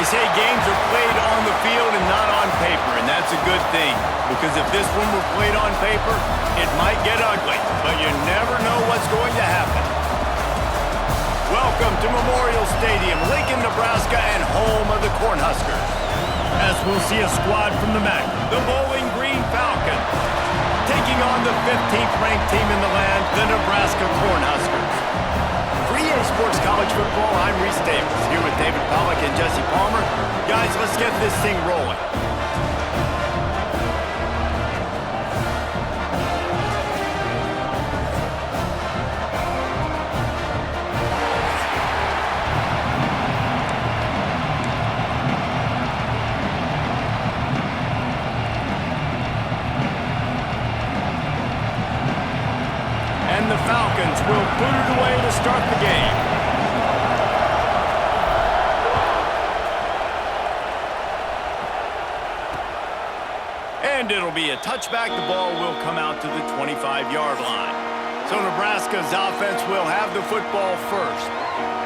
They say games are played on the field and not on paper, and that's a good thing. Because if this one were played on paper, it might get ugly, but you never know what's going to happen. Welcome to Memorial Stadium, Lincoln, Nebraska, and home of the Cornhuskers. As we'll see a squad from the MAC, the Bowling Green Falcons, taking on the 15th ranked team in the land, the Nebraska Cornhuskers. For EA Sports College Football, I'm Reese Davis, here with David Pollack and Jesse Palmer. Guys, let's get this thing rolling. The Falcons will boot it away to start the game. And it'll be a touchback. The ball will come out to the 25-yard line. So Nebraska's offense will have the football first.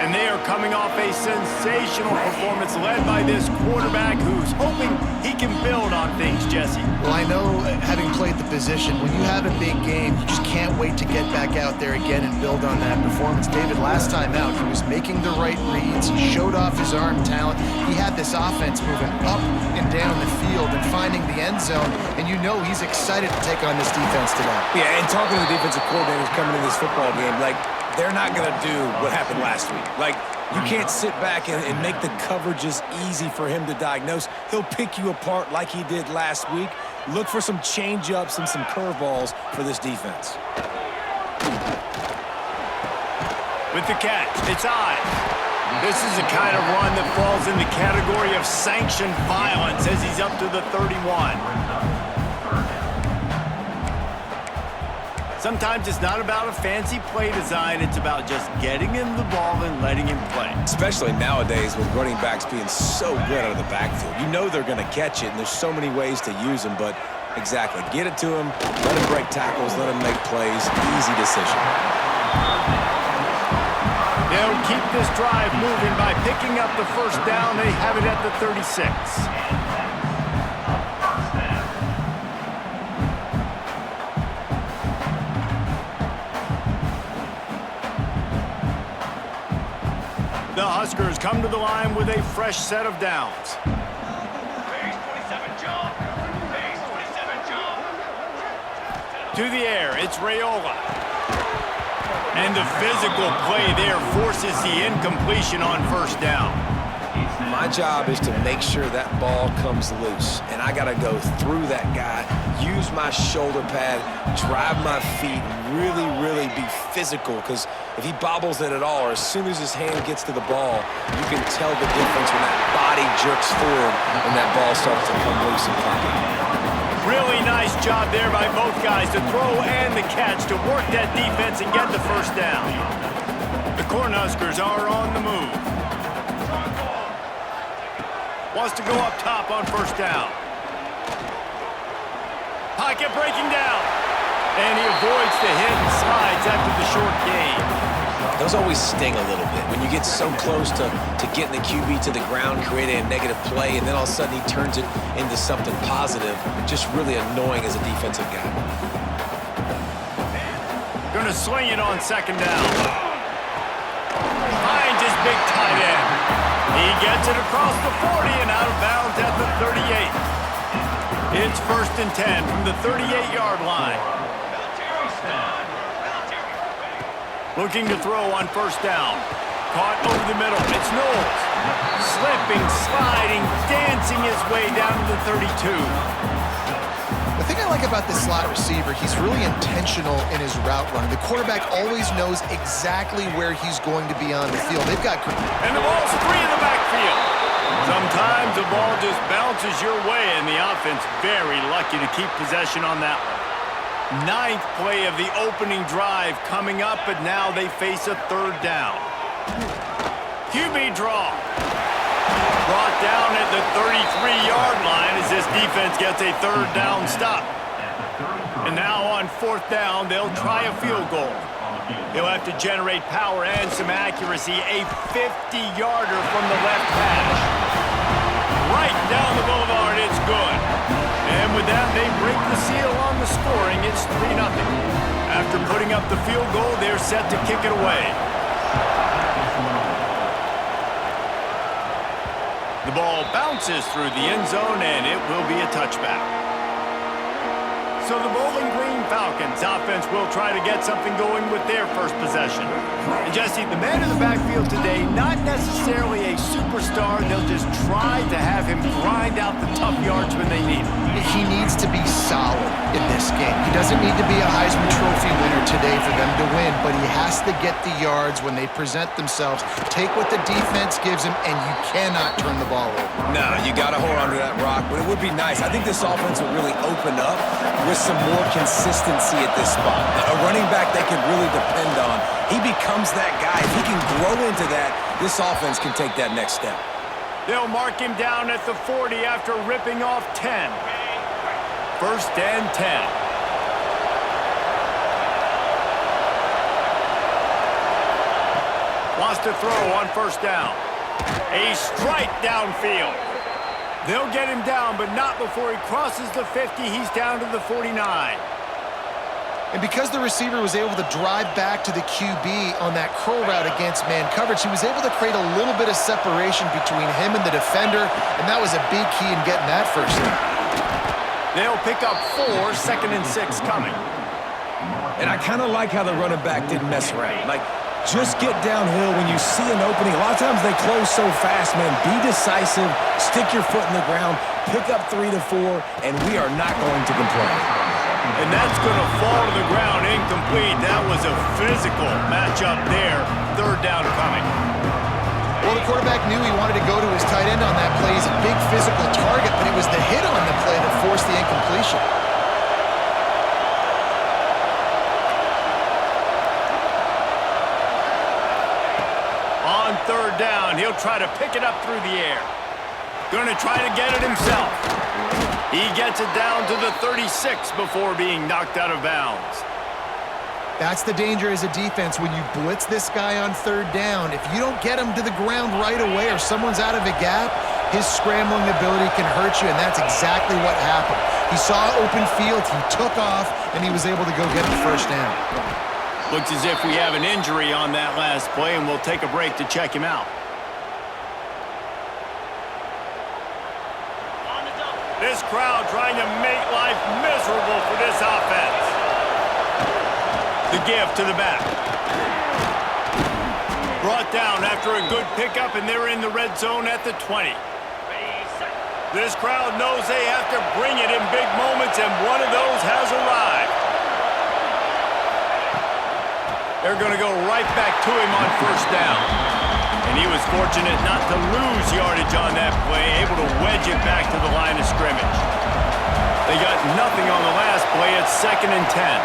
And they are coming off a sensational performance led by this quarterback who's hoping he can build on things, Jesse. Well, I know, having played the position, when you have a big game, you just can't wait to get back out there again and build on that performance. David, last time out, he was making the right reads. He showed off his arm talent. He had this offense moving up and down the field and finding the end zone. And you know he's excited to take on this defense today. Yeah, and talking to the defensive coordinators coming in this football game, like, they're not going to do what happened last week. Like, you can't sit back and make the coverages easy for him to diagnose. He'll pick you apart like he did last week. Look for some change-ups and some curveballs for this defense. With the catch, it's Ives. This is the kind of run that falls in the category of sanctioned violence as he's up to the 31. Sometimes it's not about a fancy play design. It's about just getting him the ball and letting him play. Especially nowadays with running backs being so good out of the backfield. You know they're going to catch it, and there's so many ways to use them, but exactly. Get it to him, let him break tackles, let him make plays. Easy decision. They'll keep this drive moving by picking up the first down. They have it at the 36. The Huskers come to the line with a fresh set of downs. To the air, it's Raiola. And the physical play there forces the incompletion on first down. My job is to make sure that ball comes loose, and I got to go through that guy, use my shoulder pad, drive my feet, really be physical, because if he bobbles it at all, or as soon as his hand gets to the ball, you can tell the difference when that body jerks forward and that ball starts to come loose and pop out. Really nice job there by both guys to throw and the catch to work that defense and get the first down. The Cornhuskers are on the move. Wants to go up top on first down. Pocket breaking down. And he avoids the hit and slides after the short gain. Those always sting a little bit when you get so close to getting the QB to the ground, creating a negative play, and then all of a sudden he turns it into something positive. Just really annoying as a defensive guy. Going to swing it on second down. Finds his big tight end. He gets it across the 40 and out of bounds at the 38. It's 1st and 10 from the 38-yard line. Looking to throw on first down. Caught over the middle. It's Knowles. Slipping, sliding, dancing his way down to the 32. The thing I like about this slot receiver, he's really intentional in his route running. The quarterback always knows exactly where he's going to be on the field. They've got... And the ball's free in the backfield. Sometimes the ball just bounces your way, and the offense very lucky to keep possession on that one. 9th play of the opening drive coming up, but now they face a third down. QB draw. Brought down at the 33-yard line as this defense gets a third down stop. And now on 4th down, they'll try a field goal. He'll have to generate power and some accuracy. A 50-yarder from the left hash. right down the boulevard. It's good. And with that, they break the seal on the scoring. It's 3-0. After putting up the field goal, they're set to kick it away. The ball bounces through the end zone, and it will be a touchback. So the Bowling Green Falcons offense will try to get something going with their first possession. And Jesse, the man in the backfield today, not necessarily a superstar. They'll just try to have him grind out the tough yards when they need him. He needs to be solid in this game. He doesn't need to be a Heisman Trophy winner today for them to win, but he has to get the yards when they present themselves. Take what the defense gives him, and you cannot turn the ball over. No, you got to hold on to that rock, but it would be nice. I think this offense will really open up with some more consistency at this spot. A running back they can really depend on. He becomes that guy. If he can grow into that, this offense can take that next step. They'll mark him down at the 40 after ripping off 10. First and 10. Wants to throw on first down. A strike downfield. They'll get him down, but not before he crosses the 50. He's down to the 49. And because the receiver was able to drive back to the QB on that curl route against man coverage, he was able to create a little bit of separation between him and the defender, and that was a big key in getting that first down. They'll pick up 4, 2nd and 6 coming. And I kind of like how the running back didn't mess around. Like, just get downhill when you see an opening. A lot of times they close so fast, man. Be decisive, stick your foot in the ground, pick up 3 to 4, and we are not going to complain. And that's going to fall to the ground incomplete. That was a physical matchup there. 3rd down coming. Well, the quarterback knew he wanted to go to his tight end on that play. He's a big physical target, but it was the hit on the play that forced the incompletion. On 3rd down, he'll try to pick it up through the air. Going to try to get it himself. He gets it down to the 36 before being knocked out of bounds. That's the danger as a defense when you blitz this guy on 3rd down. If you don't get him to the ground right away or someone's out of a gap, his scrambling ability can hurt you, and that's exactly what happened. He saw open field, he took off, and he was able to go get the first down. Looks as if we have an injury on that last play, and we'll take a break to check him out. This crowd trying to make life miserable for this offense. The give to the back. Brought down after a good pickup, and they're in the red zone at the 20. This crowd knows they have to bring it in big moments, and one of those has arrived. They're going to go right back to him on first down. And he was fortunate not to lose yardage on that play, able to wedge it back to the line of scrimmage. They got nothing on the last play. It's 2nd and 10.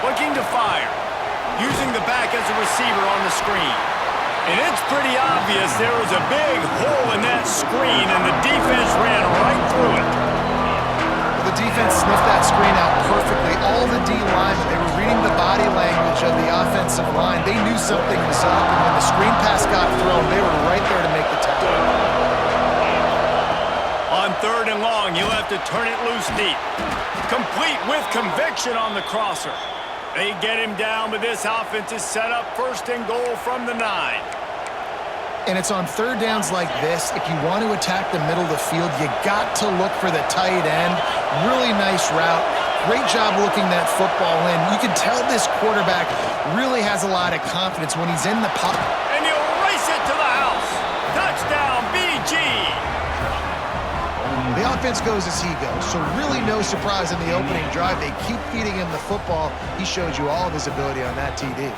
Looking to fire, using the back as a receiver on the screen. And it's pretty obvious there was a big hole in that screen, and the defense ran right through it. Well, the defense sniffed that screen out perfectly. All the D linemen, they were reading the body language of the offensive line. They knew something was up, and when the screen pass got thrown, they were right there to make the tackle. On 3rd and long, he'll have to turn it loose deep. Complete with conviction on the crosser. They get him down, but this offense is set up 1st and goal from the 9. And it's on 3rd downs like this, if you want to attack the middle of the field, you got to look for the tight end. Really nice route. Great job looking that football in. You can tell this quarterback really has a lot of confidence when he's in the pocket. And he'll race it to the house. Touchdown, BG. The offense goes as he goes, so really no surprise in the opening drive. They keep feeding him the football. He showed you all of his ability on that TD.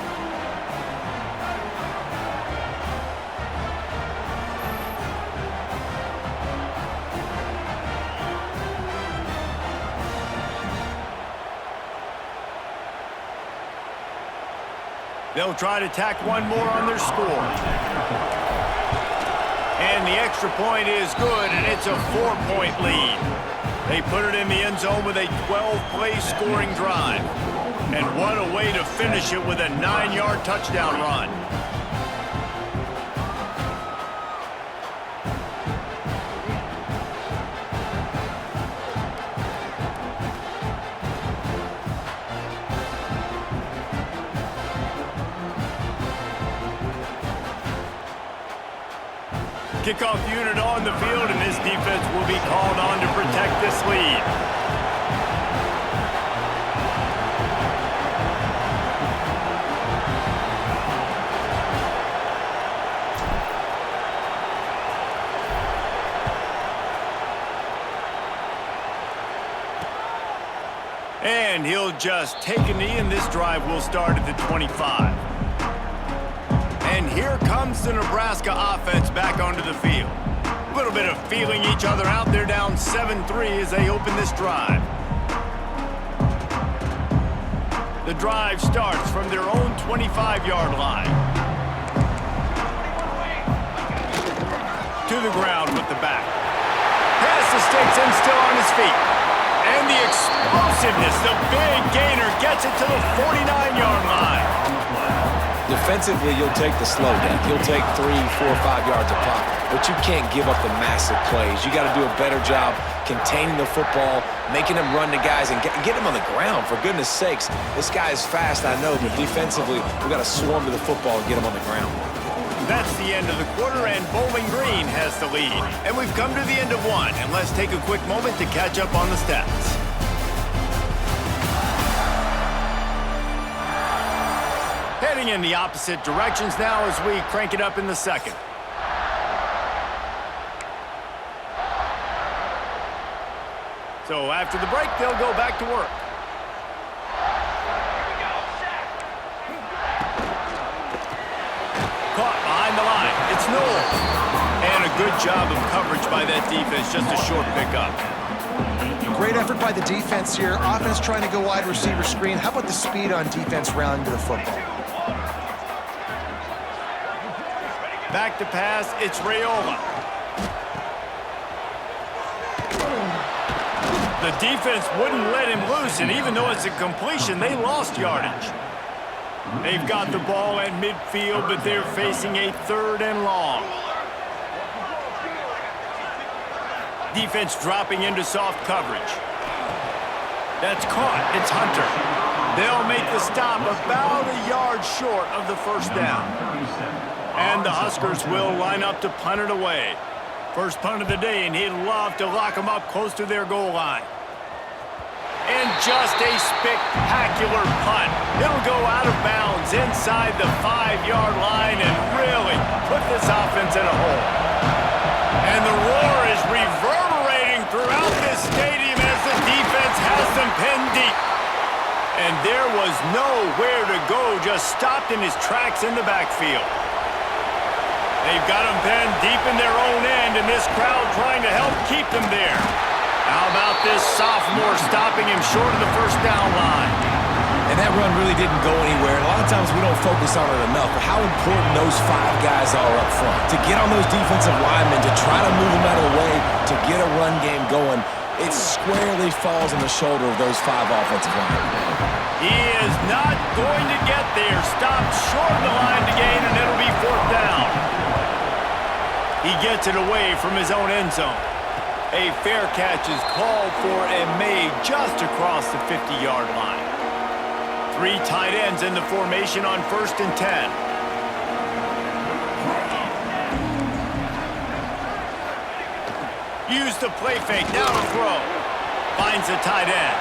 They'll try to tack one more on their score. And the extra point is good, and it's a 4-point lead. They put it in the end zone with a 12-play scoring drive. And what a way to finish it with a 9-yard touchdown run. Kickoff unit on the field, and this defense will be called on to protect this lead. And he'll just take a knee, and this drive will start at the 25. And here comes the Nebraska offense back onto the field. A little bit of feeling each other out. They're down 7-3 as they open this drive. The drive starts from their own 25-yard line. To the ground with the back. Pass to Sticks and still on his feet. And the explosiveness, the big gainer gets it to the 49-yard line. Defensively, you'll take the slow down. You'll take 3, 4, 5 yards a pop, but you can't give up the massive plays. You got to do a better job containing the football, making them run to guys, and get them on the ground. For goodness sakes, this guy is fast, I know, but defensively, we've got to swarm to the football and get him on the ground. That's the end of the quarter, and Bowling Green has the lead. And we've come to the end of one, and let's take a quick moment to catch up on the stats. Heading in the opposite directions now as we crank it up in the second. So after the break, they'll go back to work. Caught behind the line. It's Knowles. And a good job of coverage by that defense. Just a short pickup. Great effort by the defense here. Offense trying to go wide receiver screen. How about the speed on defense rounding to the football? Back to pass. It's Raiola. The defense wouldn't let him loose, and even though it's a completion, they lost yardage. They've got the ball at midfield, but they're facing a 3rd and long. Defense dropping into soft coverage. That's caught. It's Hunter. They'll make the stop about a yard short of the first down. And the Huskers will line up to punt it away. First punt of the day, and he'd love to lock them up close to their goal line. And just a spectacular punt. It'll go out of bounds inside the 5-yard line and really put this offense in a hole. And the roar is reverberating throughout this stadium as the defense has them pinned deep. And there was nowhere to go, just stopped in his tracks in the backfield. They've got him pinned deep in their own end, and this crowd trying to help keep them there. How about this sophomore stopping him short of the first down line? And that run really didn't go anywhere. A lot of times we don't focus on it enough, but how important those 5 guys are up front. To get on those defensive linemen, to try to move them out of the way, to get a run game going, it squarely falls on the shoulder of those 5 offensive linemen. He is not going to get there. Stopped short of the line to gain, and it'll be 4th down. He gets it away from his own end zone. A fair catch is called for and made just across the 50-yard line. 3 tight ends in the formation on 1st and 10. Use the play fake, now to throw. Finds the tight end.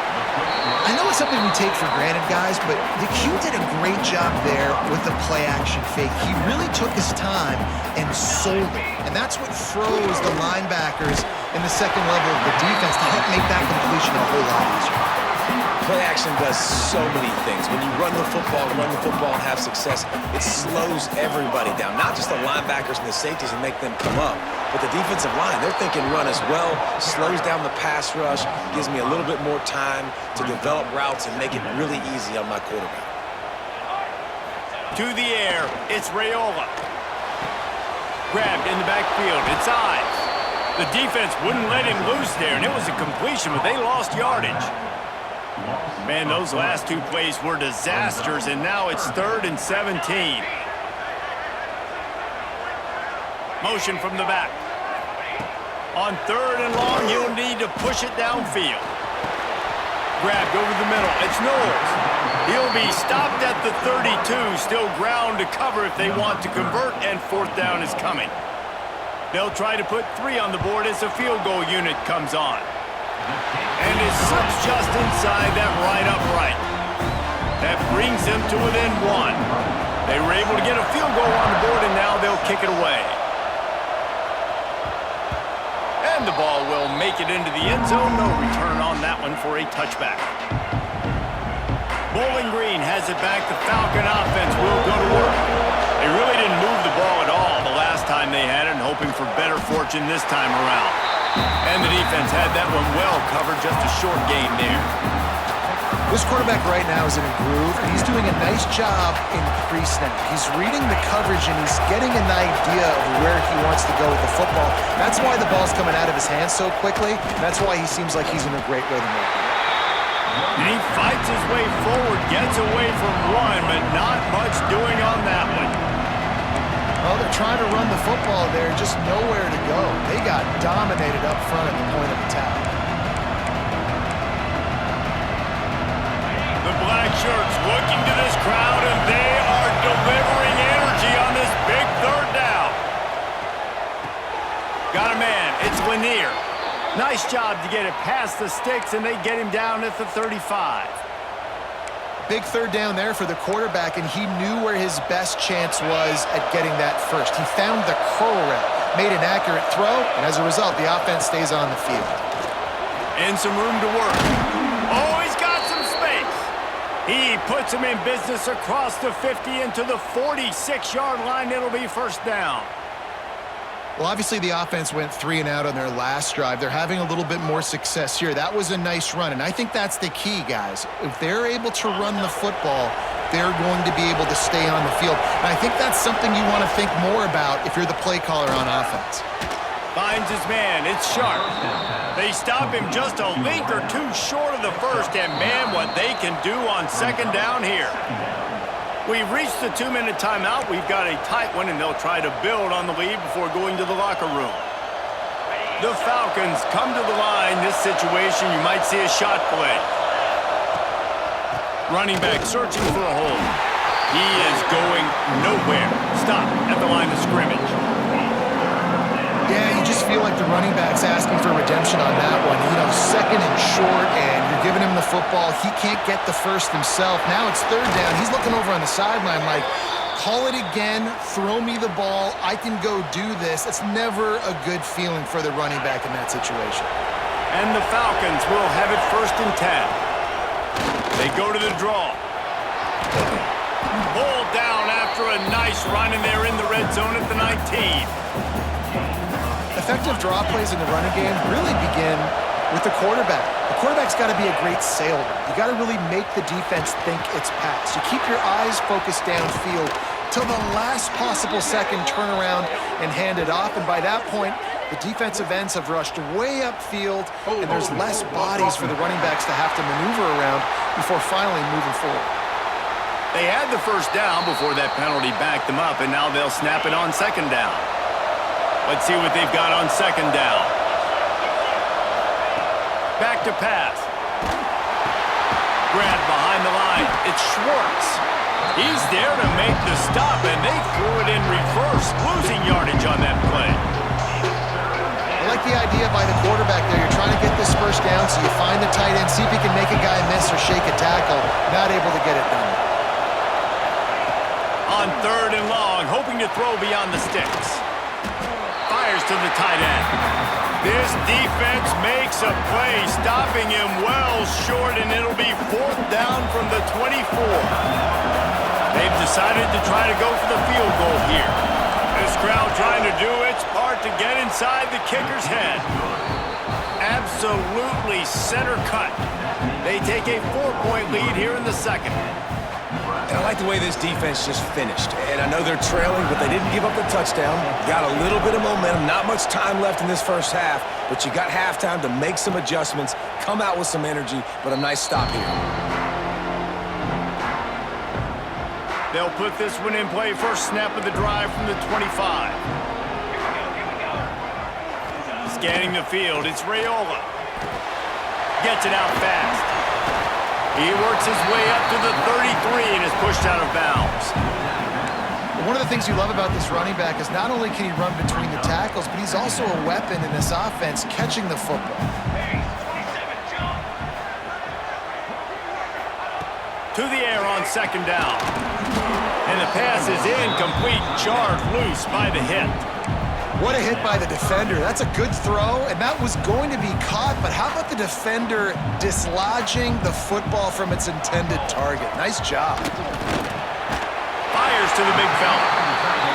I know it's something we take for granted, guys, but the Q did a great job there with the play-action fake. He really took his time and sold it. And that's what froze the linebackers in the second level of the defense to help make that completion a whole lot easier. Play action does so many things. When you run the football and have success, it slows everybody down. Not just the linebackers and the safeties and make them come up, but the defensive line, they're thinking run as well, slows down the pass rush, gives me a little bit more time to develop routes and make it really easy on my quarterback. To the air, it's Raiola. Grabbed in the backfield, it's Ives. The defense wouldn't let him loose there, and it was a completion, but they lost yardage. Man, those last 2 plays were disasters, and now it's 3rd and 17. Motion from the back. On 3rd and long, he'll need to push it downfield. Grabbed over the middle. It's Knowles. He'll be stopped at the 32. Still ground to cover if they want to convert, and 4th down is coming. They'll try to put 3 on the board as the field goal unit comes on. And it slips just inside that right upright. That brings them to within 1. They were able to get a field goal on the board, and now they'll kick it away. And the ball will make it into the end zone. No return on that one for a touchback. Bowling Green has it back. The Falcon offense will go to work. They really didn't move the ball at all the last time they had it, and hoping for better fortune this time around. And the defense had that one well covered, just a short gain there. This quarterback right now is in a groove, and he's doing a nice job in pre-snap. He's reading the coverage, and he's getting an idea of where he wants to go with the football. That's why the ball's coming out of his hands so quickly. That's why he seems like he's in a great rhythm right now. And he fights his way forward, gets away from one, but not much doing on that one. Well, they're trying to run the football there, just nowhere to go. They got dominated up front at the point of attack. The black shirts looking to this crowd, and they are delivering energy on this big 3rd down. Got a man. It's Lanier. Nice job to get it past the sticks, and they get him down at the 35. Big 3rd down there for the quarterback, and he knew where his best chance was at getting that first. He found the curl route, made an accurate throw, and as a result, the offense stays on the field. And some room to work. Oh, he's got some space. He puts him in business across the 50 into the 46-yard line. It'll be 1st down. Well, obviously the offense went 3 and out on their last drive. They're having a little bit more success here. That was a nice run, and I think that's the key, guys. If they're able to run the football, they're going to be able to stay on the field. And I think that's something you want to think more about if you're the play caller on offense. Finds his man. It's Sharp. They stop him just a link or 2 short of the first, and man, what they can do on 2nd down here. We've reached the 2-minute timeout. We've got a tight one, and they'll try to build on the lead before going to the locker room. The Falcons come to the line. This situation, you might see a shot play. Running back searching for a hole. He is going nowhere. Stop at the line of scrimmage. Yeah, you just feel like the running back's asking for redemption on that one. You know, 2nd and short, and you're giving him the football. He can't get the first himself. Now it's 3rd down. He's looking over on the sideline like, call it again, throw me the ball, I can go do this. It's never a good feeling for the running back in that situation. And the Falcons will have it 1st and 10. They go to the draw. Pulled down after a nice run, and they're in the red zone at the 19. Effective draw plays in the running game really begin with the quarterback. The quarterback's got to be a great sailor. You got to really make the defense think it's pass. You keep your eyes focused downfield till the last possible second, turn around and hand it off. And by that point, the defensive ends have rushed way upfield, and there's less bodies for the running backs to have to maneuver around before finally moving forward. They had the 1st down before that penalty backed them up, and now they'll snap it on 2nd down. Let's see what they've got on 2nd down. Back to pass. Grabbed behind the line. It's Schwartz. He's there to make the stop, and they threw it in reverse, losing yardage on that play. I like the idea by the quarterback there. You're trying to get this 1st down, so you find the tight end, see if he can make a guy miss or shake a tackle. Not able to get it done. On 3rd and long, hoping to throw beyond the sticks. Fires to the tight end. This defense makes a play, stopping him well short, and it'll be 4th down from the 24. They've decided to try to go for the field goal here. This crowd trying to do its part to get inside the kicker's head. Absolutely center cut. They take a 4-point lead here in the 2nd. And I like the way this defense just finished. And I know they're trailing, but they didn't give up the touchdown. Got a little bit of momentum. Not much time left in this 1st half, but you got halftime to make some adjustments, come out with some energy, but a nice stop here. They'll put this one in play. 1st snap of the drive from the 25. Scanning the field, it's Raiola. Gets it out fast. He works his way up to the 33 and is pushed out of bounds. One of the things you love about this running back is not only can he run between the tackles, but he's also a weapon in this offense catching the football. To the air on second down. And the pass is incomplete, jarred loose by the hit. What a hit by the defender. That's a good throw, and that was going to be caught, but how about the defender dislodging the football from its intended target? Nice job. Fires to the big fella.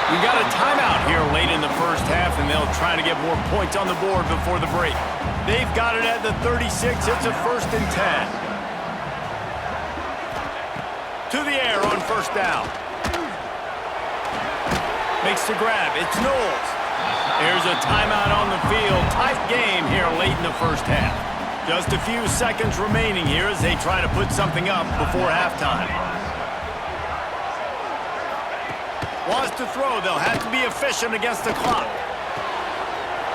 We got a timeout here late in the first half, and they'll try to get more points on the board before the break. They've got it at the 36. It's a 1st and 10. To the air on 1st down. Makes the grab. It's Knowles. There's a timeout on the field. Tight game here late in the first half. Just a few seconds remaining here as they try to put something up before halftime. Wants to throw. They'll have to be efficient against the clock.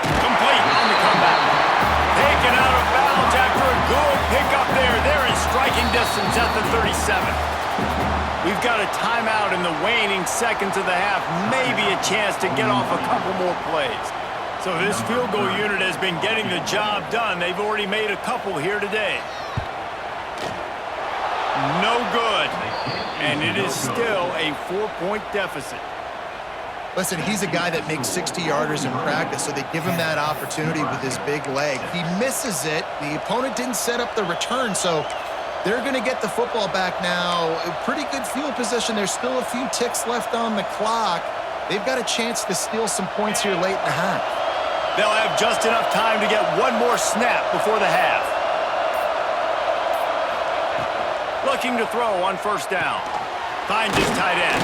Complete on the comeback. Taken out of bounds after a good pickup there. They're in striking distance at the 37. We've got a timeout in the waning seconds of the half. Maybe a chance to get off a couple more plays. So this field goal unit has been getting the job done. They've already made a couple here today. No good. And it is still a 4-point deficit. Listen, he's a guy that makes 60-yarders in practice, so they give him that opportunity with his big leg. He misses it. The opponent didn't set up the return, so they're going to get the football back now. A pretty good field position. There's still a few ticks left on the clock. They've got a chance to steal some points here late in the half. They'll have just enough time to get one more snap before the half. Looking to throw on 1st down. Finds his tight end.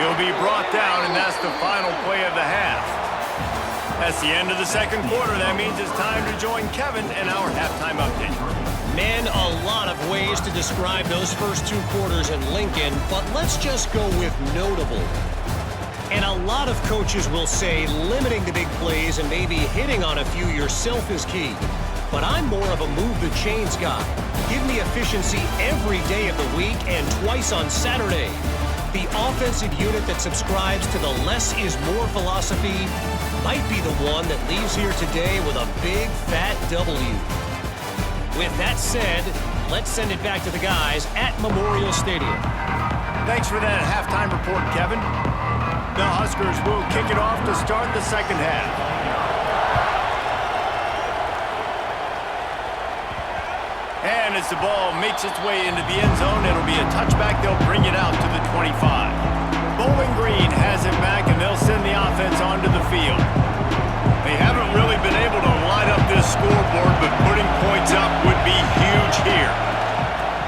He'll be brought down, and that's the final play of the half. That's the end of the 2nd quarter. That means it's time to join Kevin in our halftime update. Man, a lot of ways to describe those first 2 quarters in Lincoln, but let's just go with notable. And a lot of coaches will say limiting the big plays and maybe hitting on a few yourself is key. But I'm more of a move the chains guy. Give me efficiency every day of the week and twice on Saturday. The offensive unit that subscribes to the less is more philosophy might be the one that leaves here today with a big fat W. With that said, let's send it back to the guys at Memorial Stadium. Thanks for that halftime report, Kevin. The Huskers will kick it off to start the 2nd half. And as the ball makes its way into the end zone, it'll be a touchback. They'll bring it out to the 25. Bowling Green has it back, and they'll send the offense onto the field. They haven't really been able to line up this scoreboard, but putting points up would be huge here.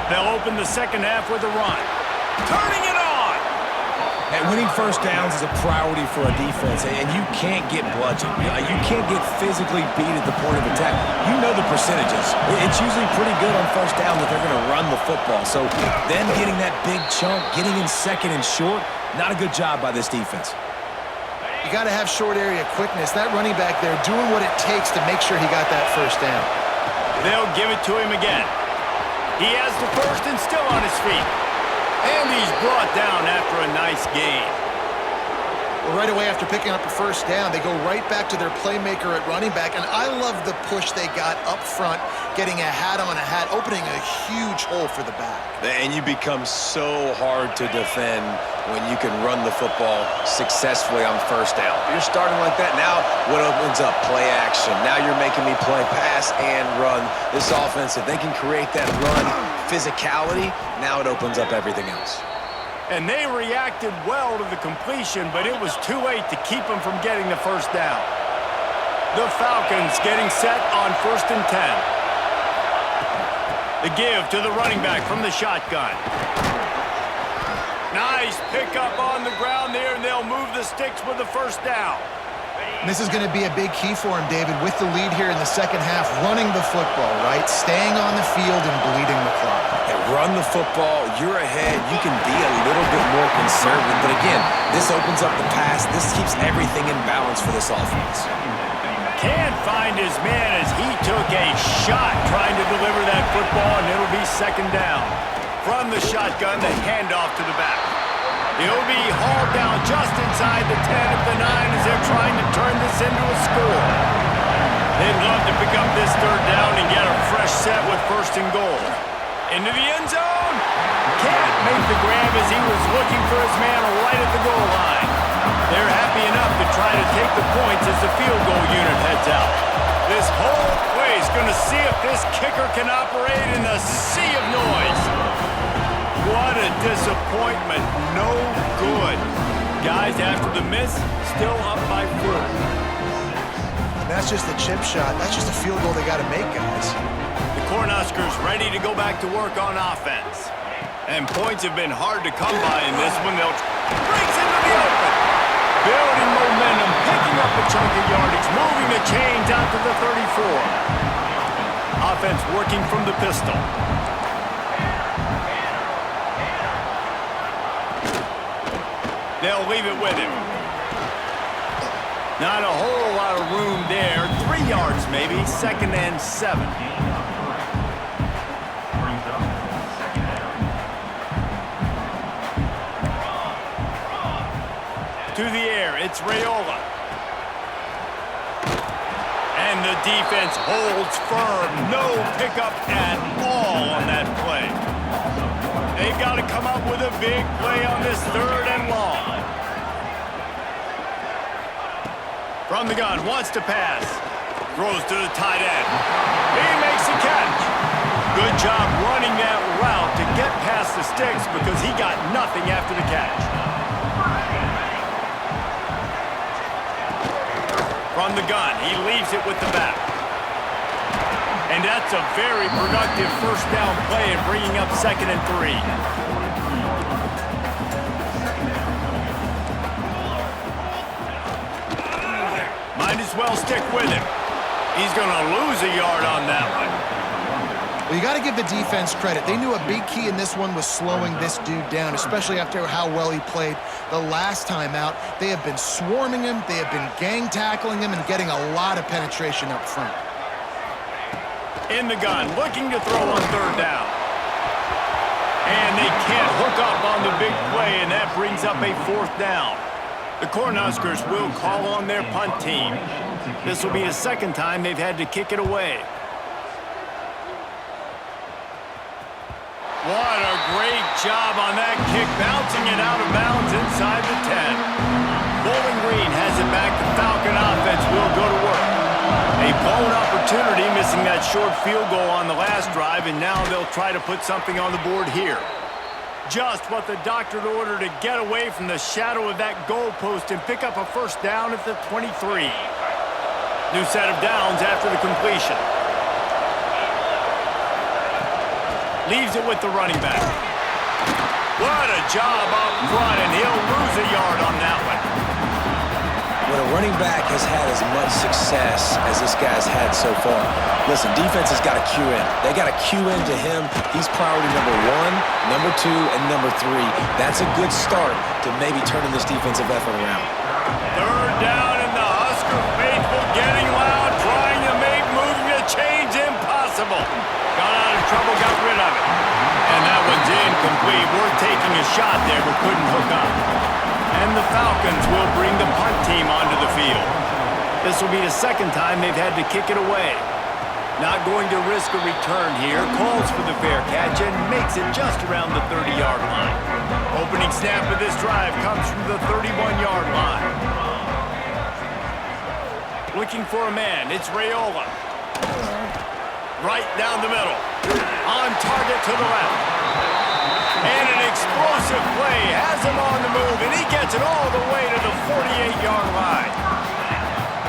They'll open the 2nd half with a run. Turning it on! And winning 1st downs is a priority for a defense, and you can't get bludgeoned. You can't get physically beat at the point of attack. You know the percentages. It's usually pretty good on 1st down that they're going to run the football. So them getting that big chunk, getting in 2nd and short, not a good job by this defense. You got to have short area quickness. That running back there doing what it takes to make sure he got that 1st down. They'll give it to him again. He has the 1st and still on his feet. And he's brought down after a nice gain. Well, right away after picking up the 1st down, they go right back to their playmaker at running back. And I love the push they got up front, getting a hat on a hat, opening a huge hole for the back. And you become so hard to defend when you can run the football successfully on 1st down. You're starting like that. Now what opens up? Play action. Now you're making me play pass and run. This offense, if they can create that run physicality, now it opens up everything else. And they reacted well to the completion, but it was too late to keep them from getting the 1st down. The Falcons getting set on 1st and 10. The give to the running back from the shotgun. Nice pickup on the ground there, and they'll move the sticks with the 1st down. This is going to be a big key for him, David, with the lead here in the 2nd half, running the football, right? Staying on the field and bleeding the clock. And run the football, you're ahead, you can be a little bit more conservative. But again, this opens up the pass. This keeps everything in balance for this offense. Can't find his man as he took a shot trying to deliver that football, and it'll be 2nd down. From the shotgun, the handoff to the back. He'll be hauled down just inside the 10 of the 9 as they're trying to turn this into a score. They'd love to pick up this third down and get a fresh set with first and goal. Into the end zone. Can't make the grab as he was looking for his man right at the goal line. They're happy enough to try to take the points as the field goal unit heads out. This whole play is going to see if this kicker can operate in a sea of noise. What a disappointment. No good. Guys, after the miss, still up by 4. And that's just a chip shot. That's just a field goal they got to make, guys. The Cornhuskers ready to go back to work on offense. And points have been hard to come by in this one. They'll breaks into the open. Building momentum, picking up a chunk of yardage, moving the chains out to the 34. Offense working from the pistol. They'll leave it with him. Not a whole lot of room there. 3 yards maybe, 2nd and 7. To the air, it's Raiola. And the defense holds firm. No pickup at all on that play. They've got to come up with a big play on this 3rd and long. From the gun, wants to pass. Throws to the tight end. He makes the catch. Good job running that route to get past the sticks because he got nothing after the catch. From the gun, he leaves it with the back. And that's a very productive first down play and bringing up 2nd and 3. Might as well stick with him. He's going to lose a yard on that one. Well, you got to give the defense credit. They knew a big key in this one was slowing this dude down, especially after how well he played the last time out. They have been swarming him. They have been gang tackling him and getting a lot of penetration up front. In the gun, looking to throw on 3rd down. And they can't hook up on the big play, and that brings up a 4th down. The Cornhuskers will call on their punt team. This will be the 2nd time they've had to kick it away. What a great job on that kick, bouncing it out of bounds inside the 10. Bowling Green has it back. The Falcon offense will go to work. A blown opportunity, missing that short field goal on the last drive, and now they'll try to put something on the board here. Just what the doctor ordered to get away from the shadow of that goalpost and pick up a first down at the 23. New set of downs after the completion. Leaves it with the running back. What a job up front, and he'll lose a yard on that one. When a running back has had as much success as this guy's had so far, listen, defense has got to cue in. They got to cue into him. He's priority number 1, number 2, and number 3. That's a good start to maybe turning this defensive effort around. 3rd down, and the Husker faithful getting loud, trying to make moving the chains impossible. Got out of trouble, got rid of it. And that one's incomplete. Worth taking a shot there, but couldn't hook up. And the Falcons will bring the punt team onto the field. This will be the 2nd time they've had to kick it away. Not going to risk a return here. Calls for the fair catch and makes it just around the 30-yard line. Opening snap of this drive comes from the 31-yard line. Looking for a man. It's Raiola. Right down the middle. On target to the left. And an explosive play has him on the move, and he gets it all the way to the 48-yard line.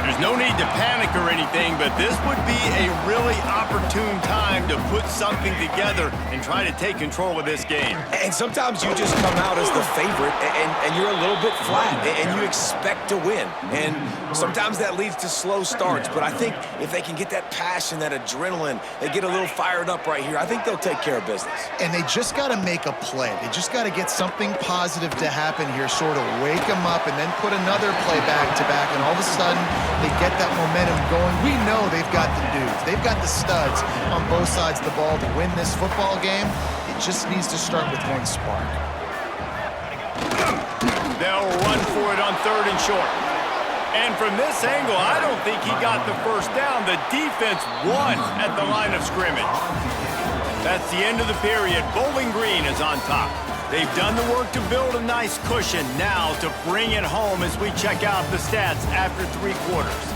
There's no need to panic or anything, but this would be a really opportune time to put something together and try to take control of this game. And sometimes you just come out as the favorite, and you're a little bit flat, and you expect to win. And sometimes that leads to slow starts, but I think if they can get that passion, that adrenaline, they get a little fired up right here, I think they'll take care of business. And they just got to make a play. They just got to get something positive to happen here, sort of wake them up, and then put another play back-to-back, and all of a sudden, they get that momentum going. We know they've got the dudes. They've got the studs on both sides of the ball to win this football game. It just needs to start with one spark. They'll run for it on 3rd and short. And from this angle, I don't think he got the first down. The defense won at the line of scrimmage. That's the end of the period. Bowling Green is on top. They've done the work to build a nice cushion. Now to bring it home as we check out the stats after 3 quarters.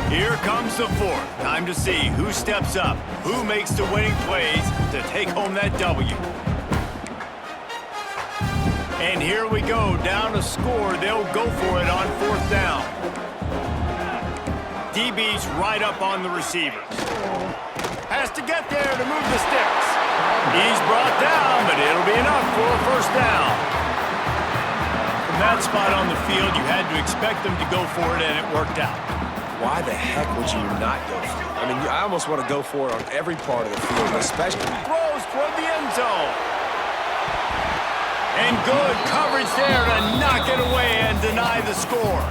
Here comes the 4th. Time to see who steps up, who makes the winning plays to take home that W. And here we go, down to score. They'll go for it on 4th down. DB's right up on the receivers. Has to get there to move the sticks. He's brought down, but it'll be enough for a 1st down. From that spot on the field, you had to expect them to go for it, and it worked out. Why the heck would you not go for it? I mean, I almost want to go for it on every part of the field, especially. Throws toward the end zone. And good coverage there to knock it away and deny the score.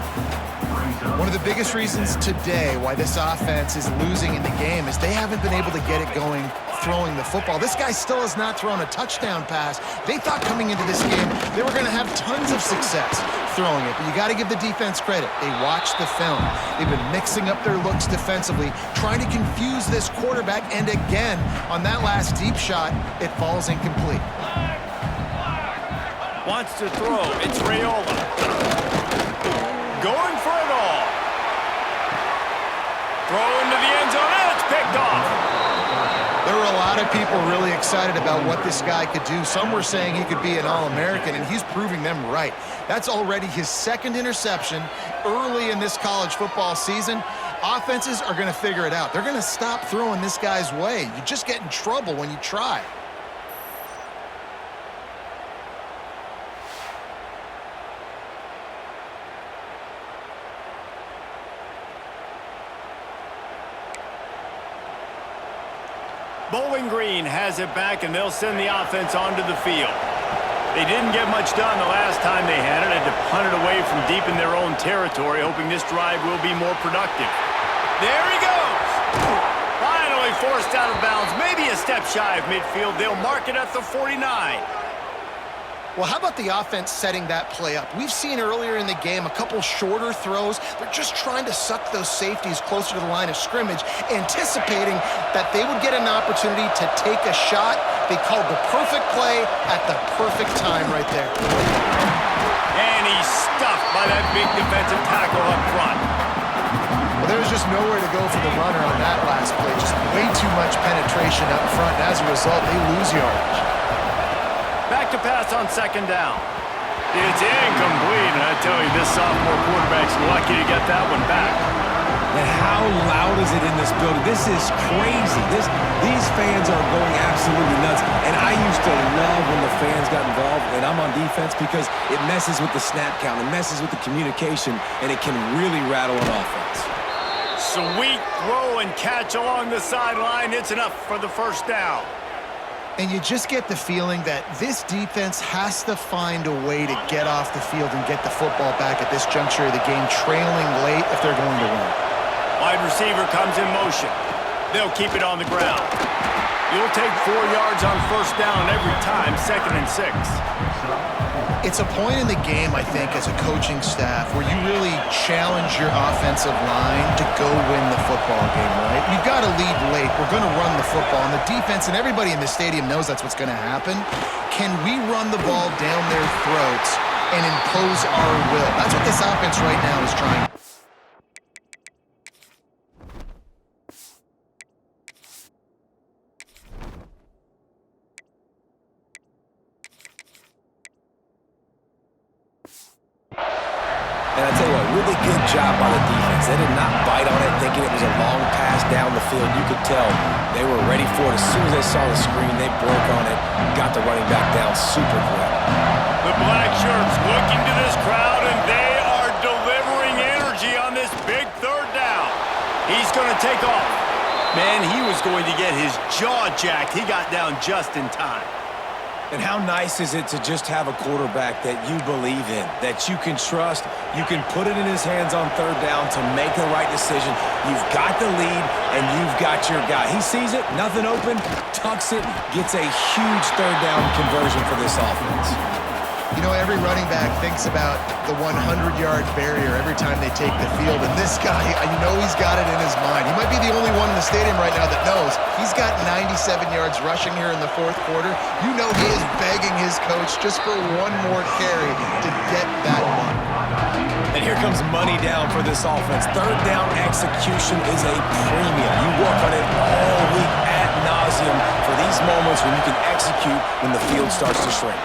One of the biggest reasons today why this offense is losing in the game is they haven't been able to get it going throwing the football. This guy still has not thrown a touchdown pass. They thought coming into this game they were going to have tons of success throwing it, but you got to give the defense credit. They watched the film. They've been mixing up their looks defensively, trying to confuse this quarterback, and again, on that last deep shot, it falls incomplete. Wants to throw. It's Raiola. Going for it all. Throw into the end zone, and it's picked off. There were a lot of people really excited about what this guy could do. Some were saying he could be an All-American, and he's proving them right. That's already his 2nd interception early in this college football season. Offenses are going to figure it out. They're going to stop throwing this guy's way. You just get in trouble when you try. Bowling Green has it back, and they'll send the offense onto the field. They didn't get much done the last time they had it. Had to punt it away from deep in their own territory, hoping this drive will be more productive. There he goes! Finally forced out of bounds, maybe a step shy of midfield. They'll mark it at the 49. Well, how about the offense setting that play up? We've seen earlier in the game a couple shorter throws. They're just trying to suck those safeties closer to the line of scrimmage, anticipating that they would get an opportunity to take a shot. They called the perfect play at the perfect time right there. And he's stuffed by that big defensive tackle up front. Well, there was just nowhere to go for the runner on that last play. Just way too much penetration up front, and as a result, they lose yardage. Back to pass on 2nd down. It's incomplete, and I tell you, this sophomore quarterback's lucky to get that one back. And how loud is it in this building? This is crazy. These fans are going absolutely nuts. And I used to love when the fans got involved, and I'm on defense, because it messes with the snap count, it messes with the communication, and it can really rattle an offense. Sweet throw and catch along the sideline. It's enough for the 1st down. And you just get the feeling that this defense has to find a way to get off the field and get the football back at this juncture of the game, trailing late if they're going to win. Wide receiver comes in motion. They'll keep it on the ground. You'll take 4 yards on 1st down every time, 2nd and 6. It's a point in the game, I think, as a coaching staff where you really challenge your offensive line to go win the football game, right? You've got to lead late. We're going to run the football, and the defense and everybody in the stadium knows that's what's going to happen. Can we run the ball down their throats and impose our will? That's what this offense right now is trying. And I tell you what, really good job by the defense. They did not bite on it thinking it was a long pass down the field. You could tell they were ready for it. As soon as they saw the screen, they broke on it, got the running back down super quick. The black shirts looking to this crowd, and they are delivering energy on this big 3rd down. He's going to take off. Man, he was going to get his jaw jacked. He got down just in time. And how nice is it to just have a quarterback that you believe in, that you can trust, you can put it in his hands on third down to make the right decision. You've got the lead, and you've got your guy. He sees it, nothing open, tucks it, gets a huge third down conversion for this offense. You know, every running back thinks about the 100-yard barrier every time they take the field. And this guy, you know he's got it in his mind. He might be the only one in the stadium right now that knows he's got 97 yards rushing here in the fourth quarter. You know he is begging his coach just for one more carry to get that one. And here comes money down for this offense. Third down execution is a premium. You work on it all week ad nauseum for these moments when you can execute when the field starts to shrink.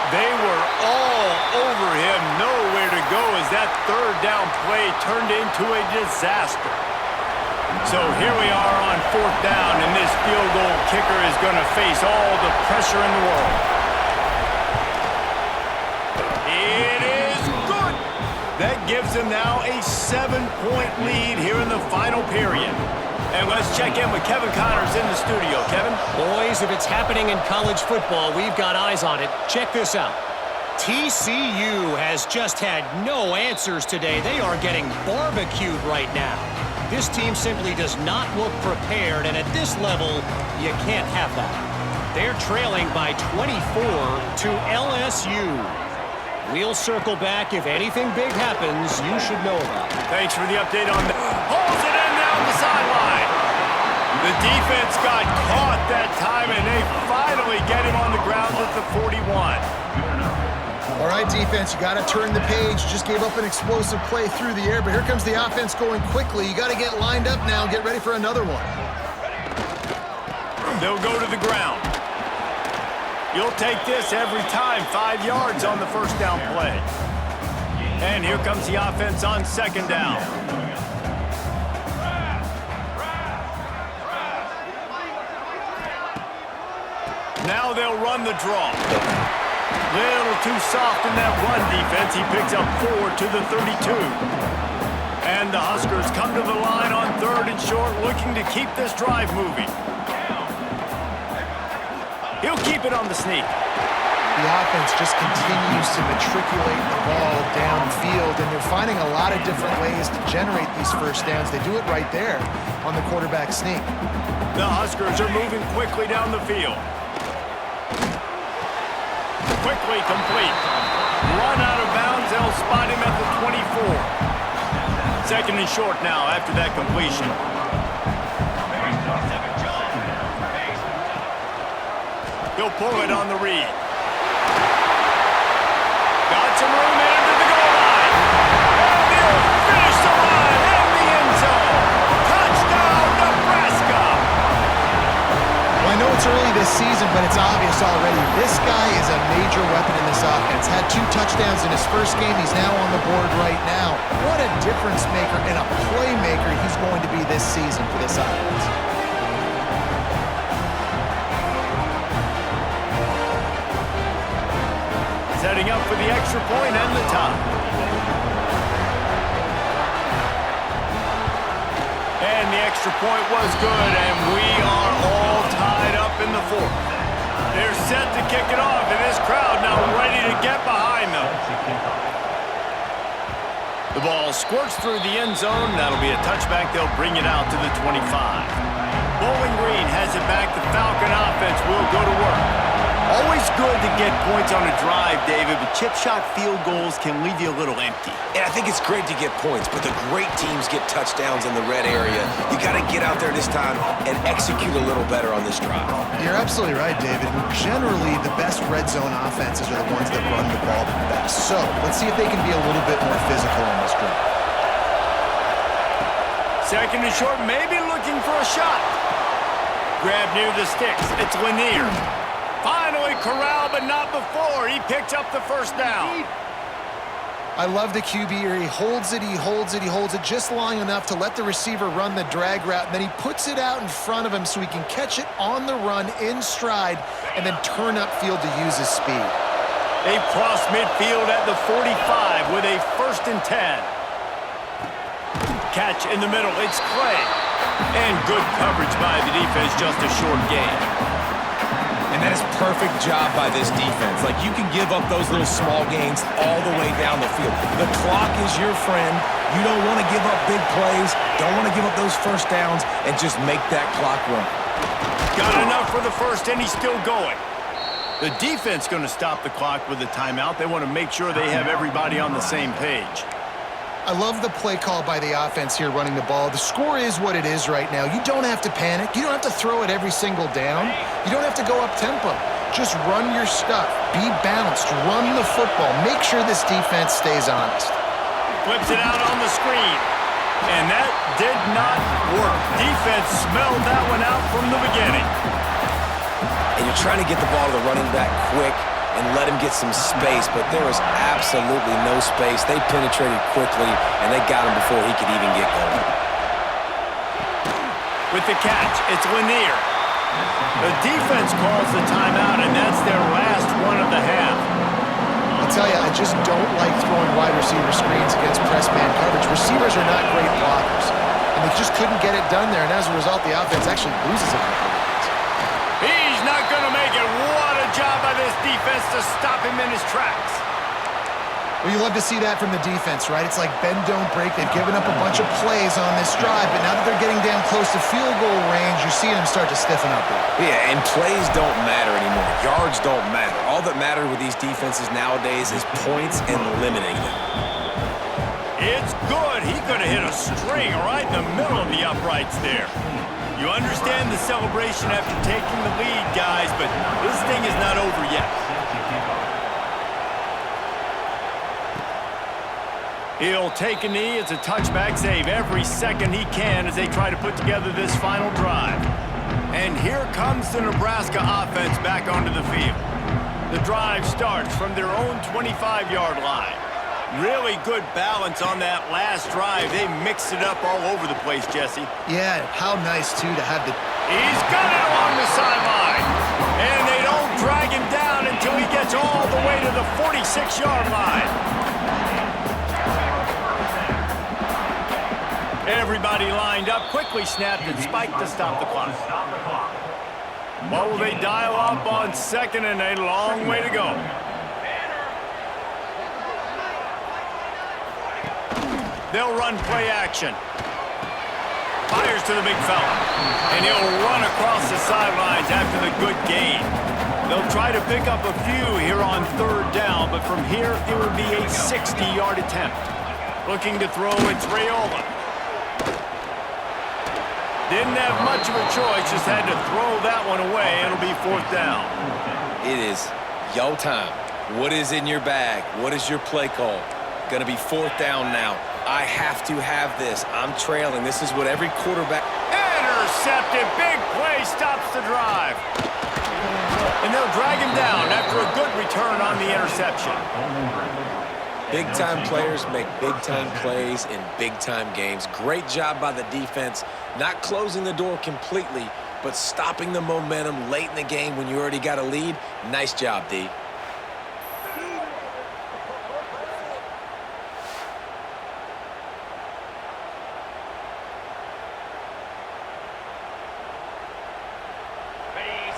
They were all over him, nowhere to go as that third down play turned into a disaster. So here we are on fourth down, and this field goal kicker is going to face all the pressure in the world. It is good. That gives them now a 7-point lead here in the final period. And let's check in with Kevin Connors in the studio. Kevin? Boys, if it's happening in college football, we've got eyes on it. Check this out. TCU has just had no answers today. They are getting barbecued right now. This team simply does not look prepared, and at this level, you can't have that. They're trailing by 24 to LSU. We'll circle back. If anything big happens, you should know about it. Thanks for the update on that. Holds it in down the sideline. The defense got caught that time, and they finally get him on the ground at the 41. All right, defense, you got to turn the page. Just gave up an explosive play through the air, but here comes the offense going quickly. You got to get lined up now and get ready for another one. They'll go to the ground. You'll take this every time. 5 yards on the first down play. And here comes the offense on second down. Now they'll run the draw. Little too soft in that run defense. He picks up 4 to the 32. And the Huskers come to the line on third and short, looking to keep this drive moving. He'll keep it on the sneak. The offense just continues to matriculate the ball downfield, and they're finding a lot of different ways to generate these first downs. They do it right there on the quarterback sneak. The Huskers are moving quickly down the field. Quickly complete. Run out of bounds. They'll spot him at the 24. Second and short now after that completion. He'll pull it on the read. Got some room into the goal line. And he'll finish the run in the end zone. Touchdown, Nebraska. Well, I know it's early this season, but it's obvious already. This guy is a major weapon in this offense. Had 2 touchdowns in his first game. He's now on the board right now. What a difference maker and a playmaker he's going to be this season for this offense. Setting up for the extra point and the top. And the extra point was good, and we are all tied up in the fourth. They're set to kick it off, and this crowd now ready to get behind them. The ball squirts through the end zone. That'll be a touchback. They'll bring it out to the 25. Bowling Green has it back. The Falcon offense will go to work. Always good to get points on a drive, David, but chip shot field goals can leave you a little empty. And I think it's great to get points, but the great teams get touchdowns in the red area. You got to get out there this time and execute a little better on this drive. You're absolutely right, David. Generally, the best red zone offenses are the ones that run the ball the best. So let's see if they can be a little bit more physical on this drive. Second and short, maybe looking for a shot. Grab near the sticks. It's Lanier. Finally corralled, but not before. He picked up the first down. I love the QB here. He holds it, he holds it, he holds it just long enough to let the receiver run the drag route, and then he puts it out in front of him so he can catch it on the run in stride and then turn upfield to use his speed. They've crossed midfield at the 45 with a 1st and 10. Catch in the middle. It's Clay. And good coverage by the defense, just a short gain. And And that is perfect job by this defense. Like, you can give up those little small gains all the way down the field. The clock is your friend. You don't want to give up big plays, don't want to give up those first downs, and just make that clock run. Got enough for the first, and he's still going. The defense going to stop the clock with a timeout. They want to make sure they have everybody on the same page. I love the play call by the offense here running the ball. The score is what it is right now. You don't have to panic. You don't have to throw it every single down. You don't have to go up-tempo. Just run your stuff. Be balanced. Run the football. Make sure this defense stays honest. Flips it out on the screen. And that did not work. Defense smelled that one out from the beginning. And you're trying to get the ball to the running back quick and let him get some space, but there was absolutely no space. They penetrated quickly, and they got him before he could even get going. With the catch, it's Lanier. The defense calls the timeout, and that's their last one of the half. I'll tell you, I just don't like throwing wide receiver screens against press man coverage. Receivers are not great blockers, and they just couldn't get it done there, and as a result, the offense actually loses a couple of points. He's not going to make it. What a job by this defense to stop him in his tracks. Well, you love to see that from the defense, right? It's like bend, don't break. They've given up a bunch of plays on this drive, but now that they're getting down close to field goal range, you're seeing them start to stiffen up there. Yeah, and plays don't matter anymore. Yards don't matter. All that matters with these defenses nowadays is points and limiting them. It's good. He could have hit a string right in the middle of the uprights there. You understand the celebration after taking the lead, guys, but this thing is not over yet. He'll take a knee. It's a touchback save every second he can as they try to put together this final drive. And here comes the Nebraska offense back onto the field. The drive starts from their own 25-yard line. Really good balance on that last drive. They mixed it up all over the place, Jesse. Yeah, how nice, too, to have the... He's got it along the sideline. And they don't drag him down until he gets all the way to the 46-yard line. Everybody lined up, quickly snapped and spiked to stop the clock. What will they dial up on second and a long way to go? They'll run play action. Fires to the big fella. And he'll run across the sidelines after the good gain. They'll try to pick up a few here on third down, but from here it will be a 60-yard attempt. Looking to throw, it's Raiola. Didn't have much of a choice, just had to throw that one away. It'll be fourth down. It is yo time. What is in your bag? What is your play call? Going to be fourth down now. I have to have this. I'm trailing. This is what every quarterback... Intercepted. Big play stops the drive. And they'll drag him down after a good return on the interception. Big-time players make big-time plays in big-time games. Great job by the defense, not closing the door completely, but stopping the momentum late in the game when you already got a lead. Nice job, D.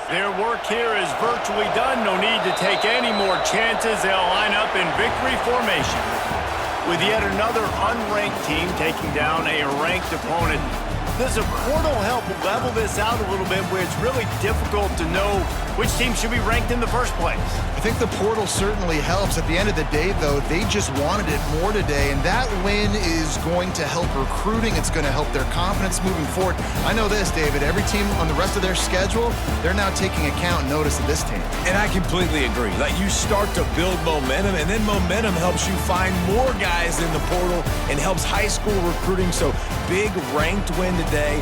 Their work here is virtually done. No need to take any more chances. They'll line up in victory formation. With yet another unranked team taking down a ranked opponent, does a portal help level this out a little bit where it's really difficult to know which team should be ranked in the first place? I think the portal certainly helps. At the end of the day, though, they just wanted it more today, and that win is going to help recruiting. It's going to help their confidence moving forward. I know this, David. Every team on the rest of their schedule, they're now taking account and notice of this team. And I completely agree. Like, you start to build momentum, and then momentum helps you find more guys in the portal and helps high school recruiting. So, big ranked win today.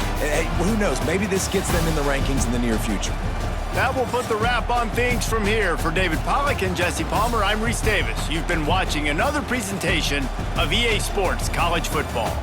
Who knows? Maybe this gets them in the rankings in the near future. That will put the wrap on things from here. For David Pollack and Jesse Palmer, I'm Reese Davis. You've been watching another presentation of EA Sports College Football.